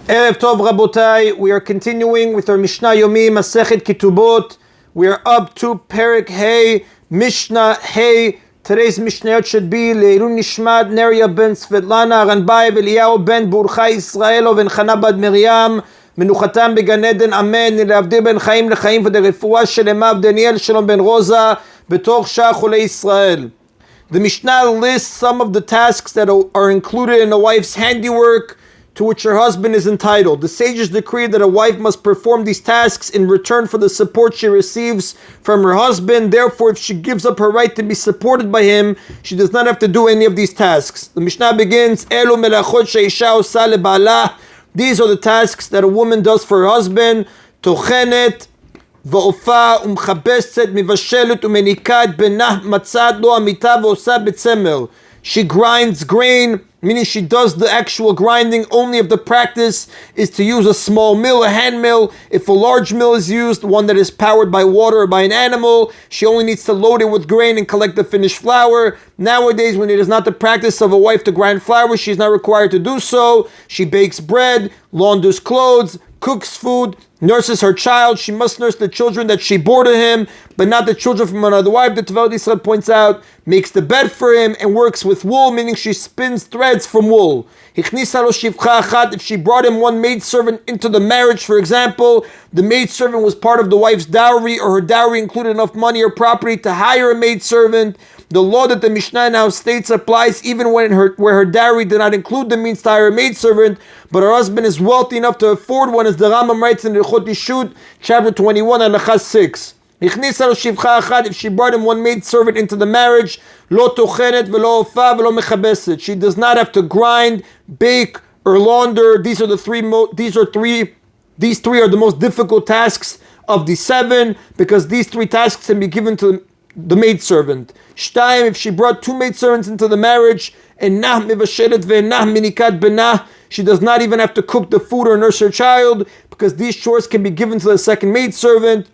Erev Tov Rabotai, we are continuing with our Mishna Yomi, Masechet Ketubot. We are up to Perek Hey, Mishnah Hey. Today's Mishnayot should be Leirun Nishmat, Neria ben Svetlana, Ranbai, Eliyahu ben Burcha Israelo, ben Chana bad Miriam, Menuchatam began Eden, Amen, Leavdi ben Chaim lechaim, for the Refuah Shelema, Daniel Shalom ben Rosa, Betoch Shah Chulei Israel. The Mishnah lists some of the tasks that are included in a wife's handiwork to which her husband is entitled. The sages decree that a wife must perform these tasks in return for the support she receives from her husband. Therefore, if she gives up her right to be supported by him, she does not have to do any of these tasks. The Mishnah begins, Elu melachot sheisha osa leba'ala. These are the tasks that a woman does for her husband. Tochenet, va'ofa, umchabeset, mivashelet, umenikat, benah, matzat, lo amita, v'osa betzemer. She grinds grain, meaning she does the actual grinding only if the practice is to use a small mill, a hand mill. If a large mill is used, one that is powered by water or by an animal, she only needs to load it with grain and collect the finished flour. Nowadays, when it is not the practice of a wife to grind flour, she is not required to do so. She bakes bread, launders clothes, cooks food, nurses her child. She must nurse the children that she bore to him, but not the children from another wife. The Tevot Yisrael points out, makes the bed for him and works with wool, meaning she spins threads from wool. If she brought him one maidservant into the marriage, for example, the maidservant was part of the wife's dowry, or her dowry included enough money or property to hire a maidservant. The law that the Mishnah now states applies even when where her dowry did not include the means to hire a maidservant, but her husband is wealthy enough to afford one, as the Rambam writes in Hilchot Yishut, chapter 21, Halakha 6. If she brought him one maidservant into the marriage, lo tochenet velo ofa velo mechabeset. She does not have to grind, bake, or launder. These three are the most difficult tasks of the seven, because these three tasks can be given to the maidservant. Shtayim, if she brought two maidservants into the marriage, and nah mivashelet ve'nah minikat benah, she does not even have to cook the food or nurse her child, because these chores can be given to the second maidservant.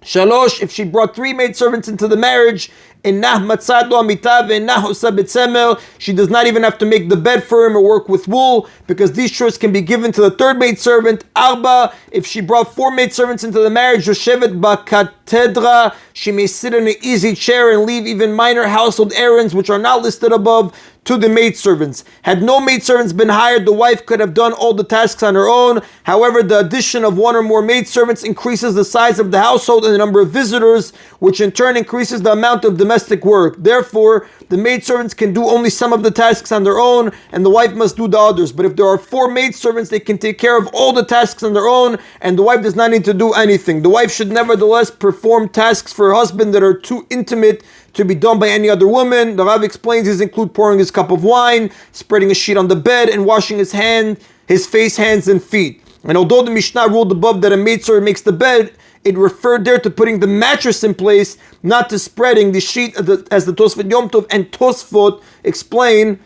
Shalosh, if she brought three maidservants into the marriage, and nah matzat lo amita ve'nah osa betzemer, she does not even have to make the bed for him or work with wool, because these chores can be given to the third maidservant. Arba, if she brought four maidservants into the marriage, Yoshevet bakatedra, she may sit in an easy chair and leave even minor household errands which are not listed above to the maidservants. Had no maidservants been hired, the wife could have done all the tasks on her own. However, the addition of one or more maidservants increases the size of the household and the number of visitors, which in turn increases the amount of domestic work. Therefore, the maidservants can do only some of the tasks on their own, and the wife must do the others. But if there are four maidservants, they can take care of all the tasks on their own, and the wife does not need to do anything. The wife should nevertheless perform tasks for her husband that are too intimate to be done by any other woman. The Rav explains these include pouring his cup of wine, spreading a sheet on the bed, and washing his face, hands, and feet. And although the Mishnah ruled above that a maidservant makes the bed, it referred there to putting the mattress in place, not to spreading the sheet, as the Tosfot Yom Tov and Tosfot explain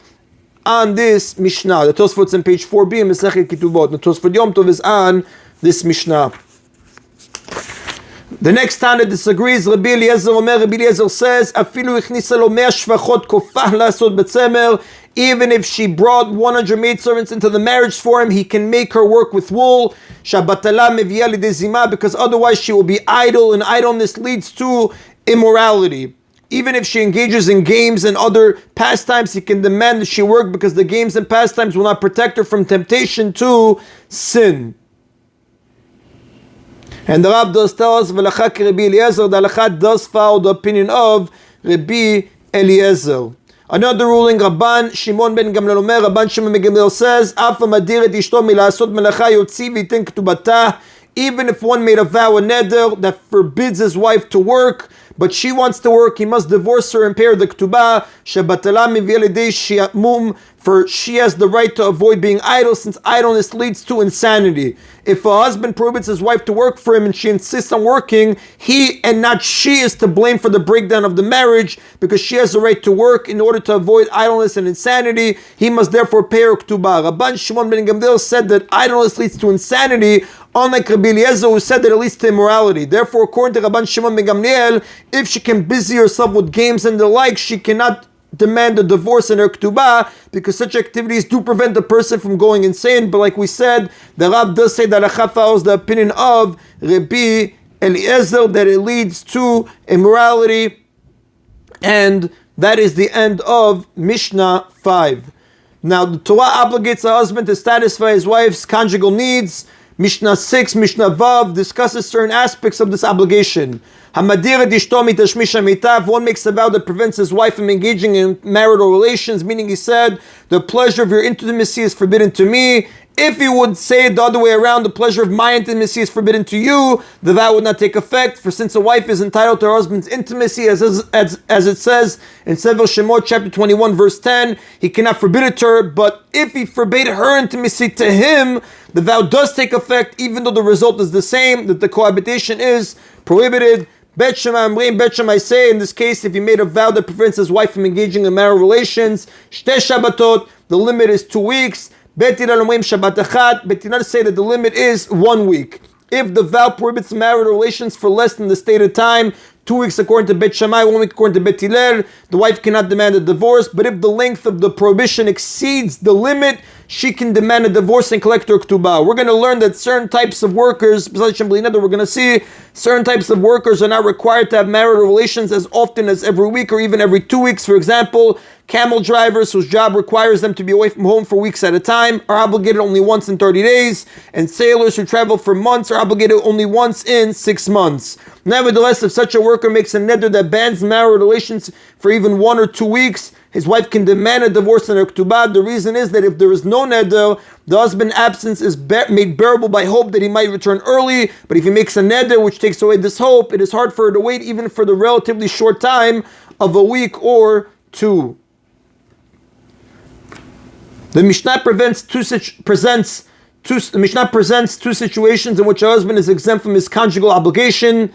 on this Mishnah. The Tosfot's on page 4b in Masechet Ketubot. The Tosfot Yom Tov is on this Mishnah. The next Tana disagrees. Rabbi Eliezer says, Afilu ichnisa lo mea shvachot kofah lasot betzemer. Even if she brought 100 maidservants into the marriage for him, he can make her work with wool. Shabatala meviya lidezima, because otherwise she will be idle, and idleness leads to immorality. Even if she engages in games and other pastimes, he can demand that she work, because the games and pastimes will not protect her from temptation to sin. And the Rav does tell us, V'lachak Rabbi Eliezer, the Halakha does follow the opinion of Rabbi Eliezer. Another ruling, Rabban Shimon ben Gamliel Omer, Rabban Shimon ben Gamliel says, Afa madir et ishto milasot melacha yotzi v'yitin ketubata. Even if one made a vow, a neder, that forbids his wife to work, but she wants to work, he must divorce her and pay her the ketubah. Shebatala miviya lidei shi'amum, for she has the right to avoid being idle, since idleness leads to insanity. If a husband prohibits his wife to work for him and she insists on working, he and not she is to blame for the breakdown of the marriage, because she has the right to work. In order to avoid idleness and insanity, he must therefore pay her ketubah. Rabban Shimon ben Gamliel said that idleness leads to insanity, unlike Rabbi Eliezer, who said that it leads to immorality. Therefore, according to Rabban Shimon ben Gamliel, if she can busy herself with games and the like, she cannot demand a divorce in her ketubah, because such activities do prevent the person from going insane. But like we said, the Rav does say that Halacha follows the opinion of Rabbi Eliezer, that it leads to immorality. And that is the end of Mishnah 5. Now, the Torah obligates a husband to satisfy his wife's conjugal needs. Mishnah 6, Mishnah Vav discusses certain aspects of this obligation. One makes a vow that prevents his wife from engaging in marital relations, meaning he said, the pleasure of your intimacy is forbidden to me. If he would say it the other way around, the pleasure of my intimacy is forbidden to you, the vow would not take effect. For since a wife is entitled to her husband's intimacy, as it says in Sefer Shemot, chapter 21, verse 10, he cannot forbid it to her. But if he forbade her intimacy to him, the vow does take effect, even though the result is the same, that the cohabitation is prohibited. Bet Shammai say, in this case, if he made a vow that prevents his wife from engaging in marital relations, Shte Shabbatot, the limit is 2 weeks. Bet Hillel say that the limit is 1 week. If the vow prohibits marital relations for less than the stated time, 2 weeks according to Bet Shammai, 1 week according to Bet Hillel, the wife cannot demand a divorce. But if the length of the prohibition exceeds the limit, she can demand a divorce and collect her ketubah. We're going to learn that certain types of workers, we're going to see certain types of workers are not required to have marital relations as often as every week or even every 2 weeks. For example, camel drivers whose job requires them to be away from home for weeks at a time are obligated only once in 30 days, and sailors who travel for months are obligated only once in 6 months. Nevertheless, if such a worker makes a neder that bans marital relations for even 1 or 2 weeks, his wife can demand a divorce in her ketubah. The reason is that if there is no neder, the husband's absence is made bearable by hope that he might return early. But if he makes a neder which takes away this hope, it is hard for her to wait even for the relatively short time of a week or 2. The Mishnah presents two situations in which a husband is exempt from his conjugal obligation.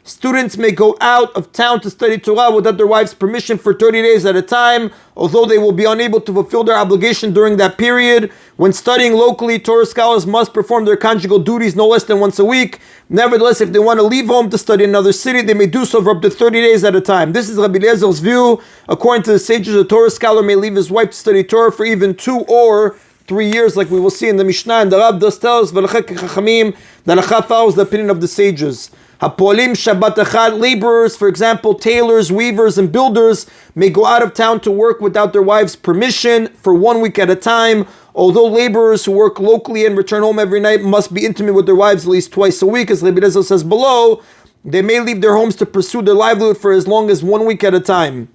Students may go out of town to study Torah without their wife's permission for 30 days at a time, although they will be unable to fulfill their obligation during that period. When studying locally, Torah scholars must perform their conjugal duties no less than once a week. Nevertheless, if they want to leave home to study in another city, they may do so for up to 30 days at a time. This is Rabbi Eliezer's view. According to the sages, a Torah scholar may leave his wife to study Torah for even 2 or 3 years, like we will see in the Mishnah. And the Rav does tell us, the halacha follows the opinion of the sages. Hapolim Shabbat Echad, laborers, for example, tailors, weavers, and builders, may go out of town to work without their wives' permission for 1 week at a time. Although laborers who work locally and return home every night must be intimate with their wives at least twice a week, as Rabbi Eliezer says below, they may leave their homes to pursue their livelihood for as long as 1 week at a time.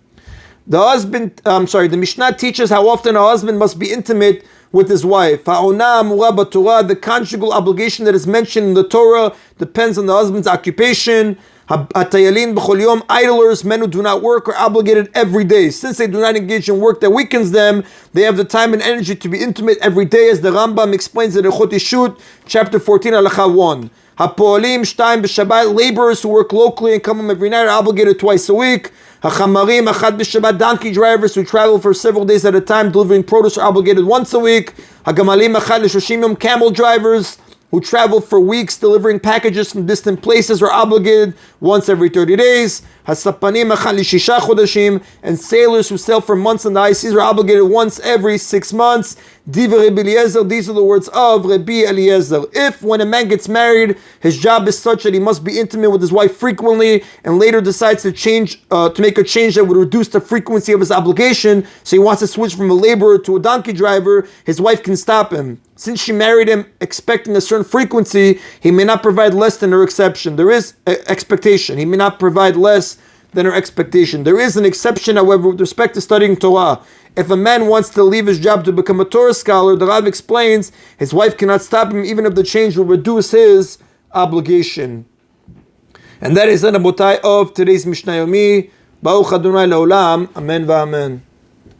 The Mishnah teaches how often a husband must be intimate with his wife. The conjugal obligation that is mentioned in the Torah depends on the husband's occupation. Idlers, men who do not work, are obligated every day. Since they do not engage in work that weakens them, they have the time and energy to be intimate every day, as the Rambam explains in Echot Ishut, chapter 14, Halacha 1. Laborers who work locally and come home every night are obligated twice a week. Donkey drivers who travel for several days at a time delivering produce are obligated once a week. Camel drivers who travel for weeks delivering packages from distant places are obligated once every 30 days. And sailors who sail for months on the high seas are obligated once every 6 months. These are the words of Rabbi Eliezer. If, when a man gets married, his job is such that he must be intimate with his wife frequently, and later decides to make a change that would reduce the frequency of his obligation, so he wants to switch from a laborer to a donkey driver, his wife can stop him. Since she married him expecting a certain frequency, he may not provide less than her exception. There is expectation. He may not provide less than her expectation. There is an exception, however, with respect to studying Torah. If a man wants to leave his job to become a Torah scholar, the Rav explains his wife cannot stop him even if the change will reduce his obligation. And that is the Rabotai of today's Mishna Yomi. Baruch Adonai Leolam. Amen v'amen.